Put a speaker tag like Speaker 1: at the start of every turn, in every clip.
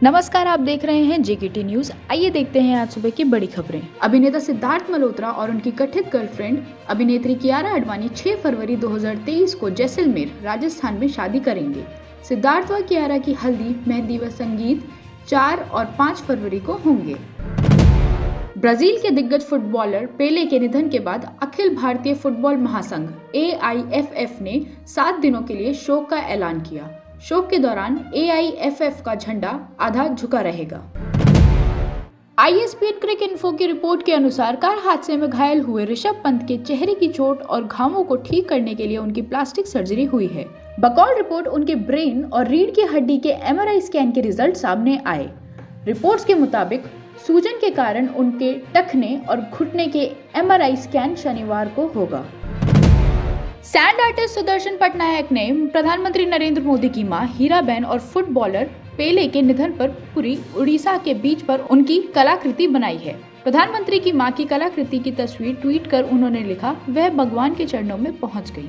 Speaker 1: नमस्कार, आप देख रहे हैं जेकेटी न्यूज। आइए देखते हैं आज सुबह की बड़ी खबरें। अभिनेता सिद्धार्थ मल्होत्रा और उनकी कथित गर्लफ्रेंड अभिनेत्री कियारा आडवाणी 6 फरवरी 2023 को जैसलमेर, राजस्थान में शादी करेंगे। सिद्धार्थ व कियारा की हल्दी, मेहंदी व संगीत 4 और 5 फरवरी को होंगे। ब्राजील के दिग्गज फुटबॉलर पेले के निधन के बाद अखिल भारतीय फुटबॉल महासंघ AIFF ने 7 दिनों के लिए शोक का ऐलान किया। शोक के दौरान AIFF का झंडा आधा झुका रहेगा। ISBN क्रिक इन्फो की रिपोर्ट के अनुसार कार हादसे में घायल हुए ऋषभ पंत के चेहरे की चोट और घावों को ठीक करने के लिए उनकी प्लास्टिक सर्जरी हुई है। बकौल रिपोर्ट उनके ब्रेन और रीढ़ की हड्डी के MRI स्कैन के रिजल्ट सामने आए। रिपोर्ट्स के मुताबिक सूजन के कारण उनके टखने और घुटने के MRI स्कैन शनिवार को होगा। सैंड आर्टिस्ट सुदर्शन पटनायक ने प्रधानमंत्री नरेंद्र मोदी की मां हीराबेन और फुटबॉलर पेले के निधन पर पूरी उड़ीसा के बीच पर उनकी कलाकृति बनाई है। प्रधानमंत्री की मां की कलाकृति की तस्वीर ट्वीट कर उन्होंने लिखा, वह भगवान के चरणों में पहुंच गई।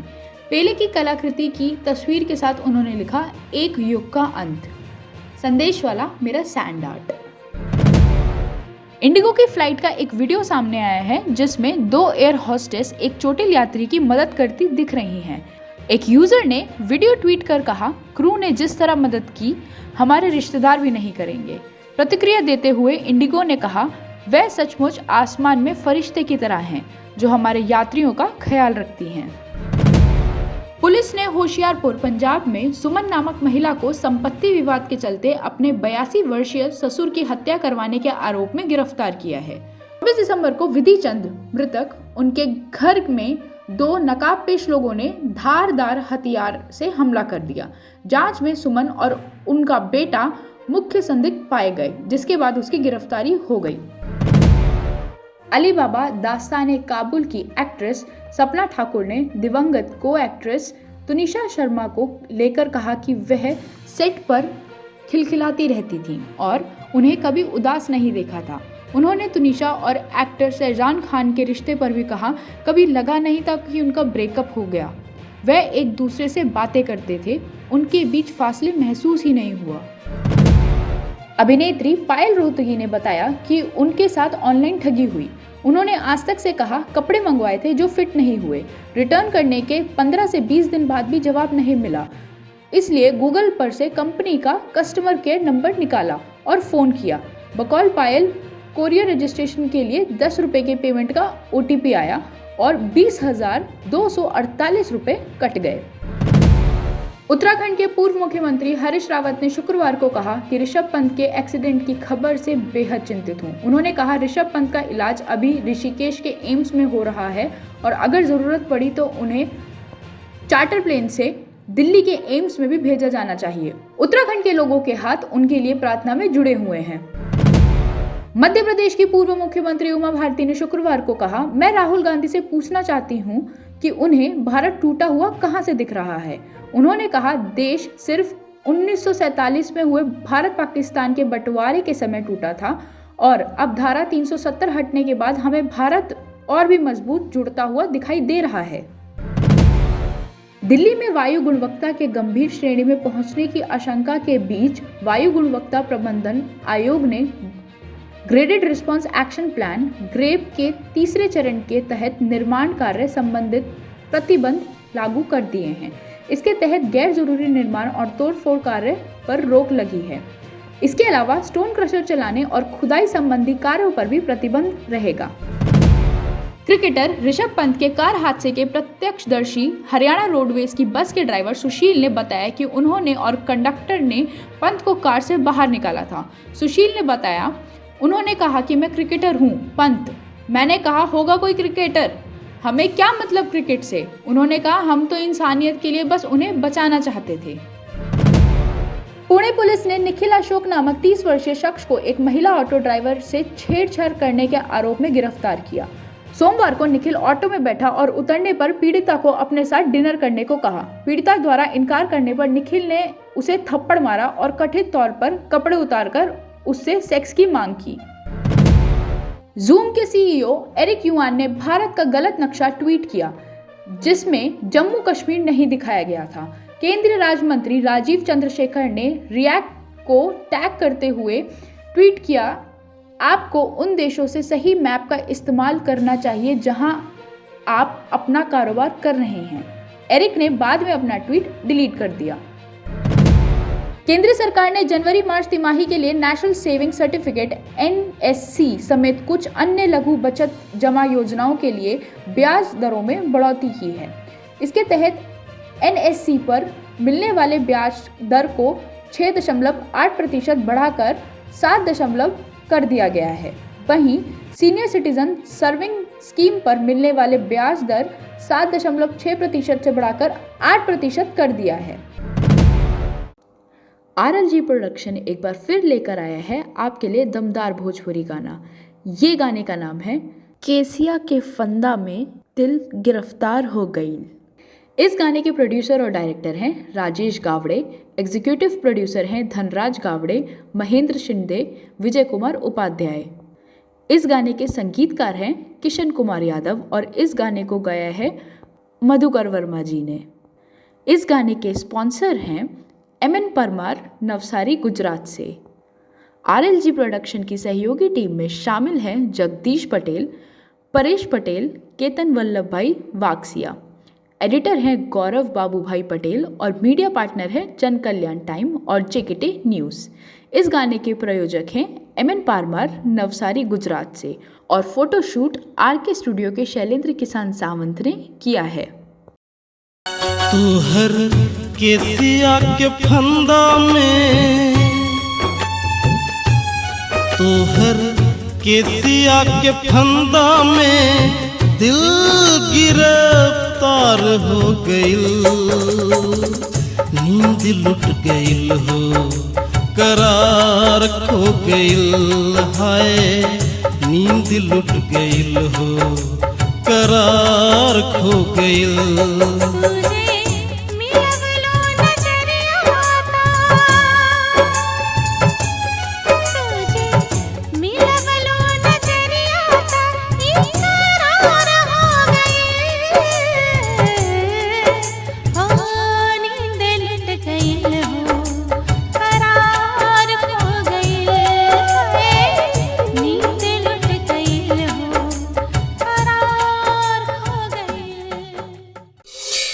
Speaker 1: पेले की कलाकृति की तस्वीर के साथ उन्होंने लिखा, एक युग का अंत। संदेश वाला मेरा सैंड आर्ट। इंडिगो की फ्लाइट का एक वीडियो सामने आया है जिसमें 2 एयर होस्टेस एक चोटिल यात्री की मदद करती दिख रही हैं। एक यूजर ने वीडियो ट्वीट कर कहा, क्रू ने जिस तरह मदद की हमारे रिश्तेदार भी नहीं करेंगे। प्रतिक्रिया देते हुए इंडिगो ने कहा, वह सचमुच आसमान में फरिश्ते की तरह हैं जो हमारे यात्रियों का ख्याल रखती हैं। पुलिस ने होशियारपुर पंजाब में सुमन नामक महिला को संपत्ति विवाद के चलते अपने 82 वर्षीय ससुर की हत्या करवाने के आरोप में गिरफ्तार किया है। 24 दिसंबर को विधि चंद मृतक उनके घर में 2 नकाबपोश लोगों ने धारदार हथियार से हमला कर दिया। जांच में सुमन और उनका बेटा मुख्य संदिग्ध पाए गए, जिसके बाद उसकी गिरफ्तारी हो गई। अलीबाबा दास्ताने काबुल की एक्ट्रेस सपना ठाकुर ने दिवंगत को एक्ट्रेस तुनिशा शर्मा को लेकर कहा कि वह सेट पर खिलखिलाती रहती थीं और उन्हें कभी उदास नहीं देखा था। उन्होंने तुनिशा और एक्टर शहजान खान के रिश्ते पर भी कहा, कभी लगा नहीं था कि उनका ब्रेकअप हो गया। वह एक दूसरे से बातें करते थे, उनके बीच फासले महसूस ही नहीं हुआ। अभिनेत्री पायल रोहतगी ने बताया कि उनके साथ ऑनलाइन ठगी हुई। उन्होंने आज तक से कहा, कपड़े मंगवाए थे जो फिट नहीं हुए। रिटर्न करने के 15 से 20 दिन बाद भी जवाब नहीं मिला, इसलिए गूगल पर से कंपनी का कस्टमर केयर नंबर निकाला और फोन किया। बकौल पायल, कोरियर रजिस्ट्रेशन के लिए 10 रुपए के पेमेंट का OTP आया और 20,248 रुपए कट गए। उत्तराखंड के पूर्व मुख्यमंत्री हरीश रावत ने शुक्रवार को कहा कि ऋषभ पंत के एक्सीडेंट की खबर से बेहद चिंतित हूं। उन्होंने कहा, ऋषभ पंत का इलाज अभी ऋषिकेश के एम्स में हो रहा है और अगर जरूरत पड़ी तो उन्हें चार्टर प्लेन से दिल्ली के एम्स में भी भेजा जाना चाहिए। उत्तराखंड के लोगों के हाथ उनके लिए प्रार्थना में जुड़े हुए हैं। मध्य प्रदेश की पूर्व मुख्यमंत्री उमा भारती ने शुक्रवार को कहा, मैं राहुल गांधी से पूछना चाहती हूं कि उन्हें भारत टूटा हुआ कहां से दिख रहा है। उन्होंने कहा, देश सिर्फ 1947 में हुए भारत पाकिस्तान के बंटवारे के समय टूटा था और अब धारा 370 हटने के बाद हमें भारत और भी मजबूत जुड़ता हुआ दिखाई दे रहा है। दिल्ली में वायु गुणवत्ता के गंभीर श्रेणी में पहुंचने की आशंका के बीच वायु गुणवत्ता प्रबंधन आयोग ने graded response action plan GRAP के 3रे चरण के तहत निर्माण कार्य संबंधित प्रतिबंध लागू कर दिए हैं। इसके तहत गैर जरूरी निर्माण और तोड़फोड़ कार्य पर रोक लगी है। इसके अलावा स्टोन क्रशर चलाने और खुदाई संबंधी कार्यों पर भी प्रतिबंध रहेगा। क्रिकेटर ऋषभ पंत के कार हादसे के प्रत्यक्षदर्शी हरियाणा रोडवेज की बस के ड्राइवर सुशील ने बताया कि उन्होंने और कंडक्टर ने पंत को कार से बाहर निकाला था। सुशील ने बताया, उन्होंने कहा कि मैं क्रिकेटर हूं, पंत। मैंने कहा, होगा कोई क्रिकेटर, हमें क्या मतलब क्रिकेट से। उन्होंने कहा, हम तो इंसानियत के लिए बस उन्हें बचाना चाहते थे। पुणे पुलिस ने निखिल अशोक नामक 30 वर्षीय शख्स को एक महिला ऑटो ड्राइवर से छेड़छाड़ करने के आरोप में गिरफ्तार किया। सोमवार को निखिल ऑटो में बैठा और उतरने पर पीड़िता को अपने साथ डिनर करने को कहा। पीड़िता द्वारा इनकार करने पर निखिल ने उसे थप्पड़ मारा और कथित तौर पर कपड़े उतारकर उससे सेक्स की मांग की। जूम के CEO एरिक युआन ने भारत का गलत नक्शा ट्वीट किया जिसमें जम्मू कश्मीर नहीं दिखाया गया था। केंद्रीय राज्य मंत्री राजीव चंद्रशेखर ने रिएक्ट को टैग करते हुए ट्वीट किया, आपको उन देशों से सही मैप का इस्तेमाल करना चाहिए जहां आप अपना कारोबार कर रहे हैं। एरिक ने बाद में अपना ट्वीट डिलीट कर दिया। केंद्र सरकार ने जनवरी-मार्च तिमाही के लिए नेशनल सेविंग सर्टिफिकेट (NSC) समेत कुछ अन्य लघु बचत जमा योजनाओं के लिए ब्याज दरों में बढ़ोतरी की है। इसके तहत NSC पर मिलने वाले ब्याज दर को 6.8% बढ़ाकर 7 कर दिया गया है। वहीं सीनियर सिटीजन सर्विंग स्कीम पर मिलने वाले ब्याज दर 7.6% से बढ़ाकर 8% कर दिया है। RLG प्रोडक्शन एक बार फिर लेकर आया है आपके लिए दमदार भोजपुरी गाना। ये गाने का नाम है केसिया के फंदा में दिल गिरफ्तार हो गई। इस गाने के प्रोड्यूसर और डायरेक्टर हैं राजेश गावड़े, एग्जीक्यूटिव प्रोड्यूसर हैं धनराज गावड़े, महेंद्र शिंदे, विजय कुमार उपाध्याय। इस गाने के संगीतकार हैं किशन कुमार यादव और इस गाने को गाया है मधुकर वर्मा जी ने। इस गाने के स्पॉन्सर हैं MN परमार, नवसारी, गुजरात से। RLG प्रोडक्शन की सहयोगी टीम में शामिल हैं जगदीश पटेल, परेश पटेल, केतन वल्लभ भाई वाकसिया। एडिटर हैं गौरव बाबू भाई पटेल और मीडिया पार्टनर है जन कल्याण टाइम और JKT न्यूज़। इस गाने के प्रयोजक हैं MN परमार, नवसारी, गुजरात से और फोटोशूट RK स्टूडियो के शैलेंद्र किसान सावंत ने किया है।
Speaker 2: तू हर केसिया के फंदा में, तू हर केसिया के फंदा में दिल गिरफ्तार हो गइल, नींद लुट गइल हो, करार खो गइल, हाय नींद लुट गइल हो, करार खो गइल।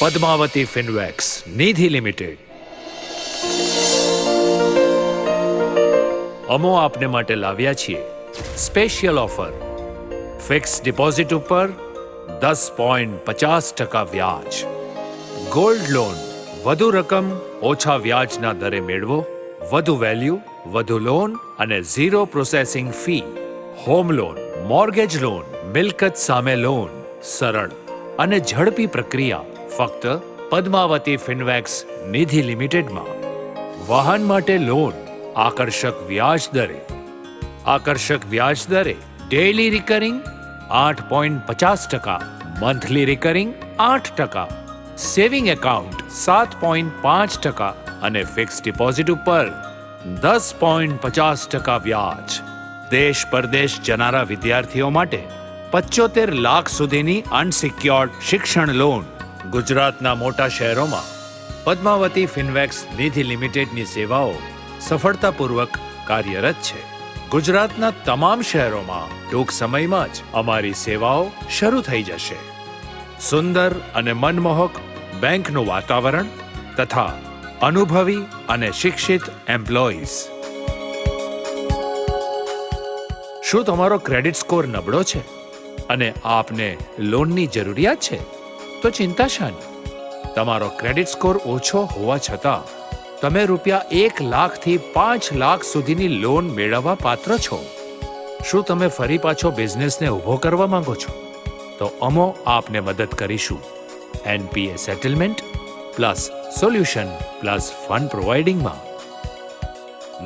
Speaker 3: પદ્માવતી ફિનવેક્સ નિધિ લિમિટેડ અમો આપને માટે લાવ્યા છીએ સ્પેશિયલ ઓફર। ફિક્સ ડિપોઝિટ ઉપર 10.50% વ્યાજ, ગોલ્ડ લોન વધુ રકમ ઓછા વ્યાજના દરે મેળવો, વધુ વેલ્યુ વધુ લોન અને 0 processing fee. Home loan, mortgage loan, મિલકત સામે લોન, સરળ અને ઝડપી પ્રક્રિયા ફક્ત પદ્માવતી ફિનવેક્સ નિધિ લિમિટેડમાં। વાહન માટે લોન આકર્ષક વ્યાજ દરે, આકર્ષક વ્યાજ દરે daily recurring 8.50%, monthly recurring 8%, saving account 7.5% અને ફિક્સ ડિપોઝિટ ઉપર 10.50% વ્યાજ। દેશ પરદેશ જનારા વિદ્યાર્થીઓ માટે 75 લાખ સુધીની અનસિક્યોર્ડ શિક્ષણ લોન। ગુજરાતના મોટા શહેરોમાં પદ્માવતી ફિનવેક્સ નિધિ લિમિટેડની સેવાઓ સફળતાપૂર્વક કાર્યરત છે। ગુજરાતના તમામ શહેરોમાં ટૂંક સમયમાં જ અમારી સેવાઓ શરૂ થઈ જશે। સુંદર અને મનમોહક બેંકનું વાતાવરણ તથા અનુભવી અને શિક્ષિત એમ્પ્લોઈઝ। શું તમારો ક્રેડિટ સ્કોર નબળો છે અને આપને લોનની જરૂરિયાત છે? તો ચિંતા શાની? તમારો ક્રેડિટ સ્કોર ઓછો હોવા છતાં તમે ₹1 લાખથી 5 લાખ સુધીની લોન મેળવવા પાત્ર છો। શું તમે ફરી પાછો બિઝનેસને ઊભો કરવા માંગો છો? તો અમો આપને મદદ કરીશું NPA settlement plus solution plus fund પ્રોવાઇડિંગમાં।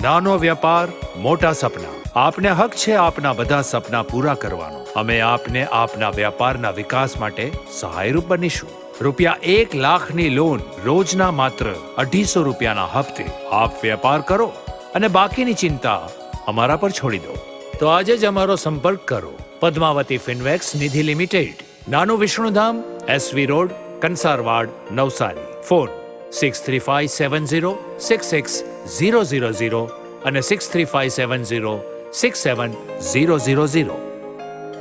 Speaker 3: નાનો વેપાર મોટા સપના, આપને હક છે આપના બધા સપના પૂરા કરવાનો। અમે આપને આપના વ્યાપારના વિકાસ માટે સહાયરૂપ બનીશું। ₹1 લાખની લોન રોજના માત્ર ₹250 હપ્તે આપ વેપાર કરો અને બાકીની ચિંતા અમારા પર છોડી દો। તો આજે જ અમારો સંપર્ક કરો। પદ્માવતી ફિનવેક્સ નિધિ લિમિટેડ, નાનું Vishnudham, SV road, કંસારવાડ, Navsari. Phone 6357066 6357063000 અને 6357067000.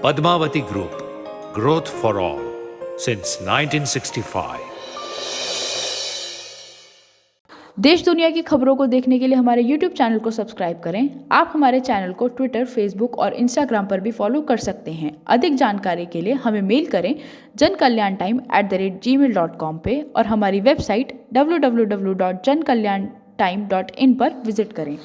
Speaker 3: Padmavati group, growth for all, since 1965.
Speaker 1: देश दुनिया की खबरों को देखने के लिए हमारे YouTube चैनल को सब्सक्राइब करें। आप हमारे चैनल को ट्विटर, फेसबुक और इंस्टाग्राम पर भी फॉलो कर सकते हैं। अधिक जानकारी के लिए हमें मेल करें jankalyantime@gmail.com पे और हमारी वेबसाइट www.jankalyanTime.in पर विजिट करें।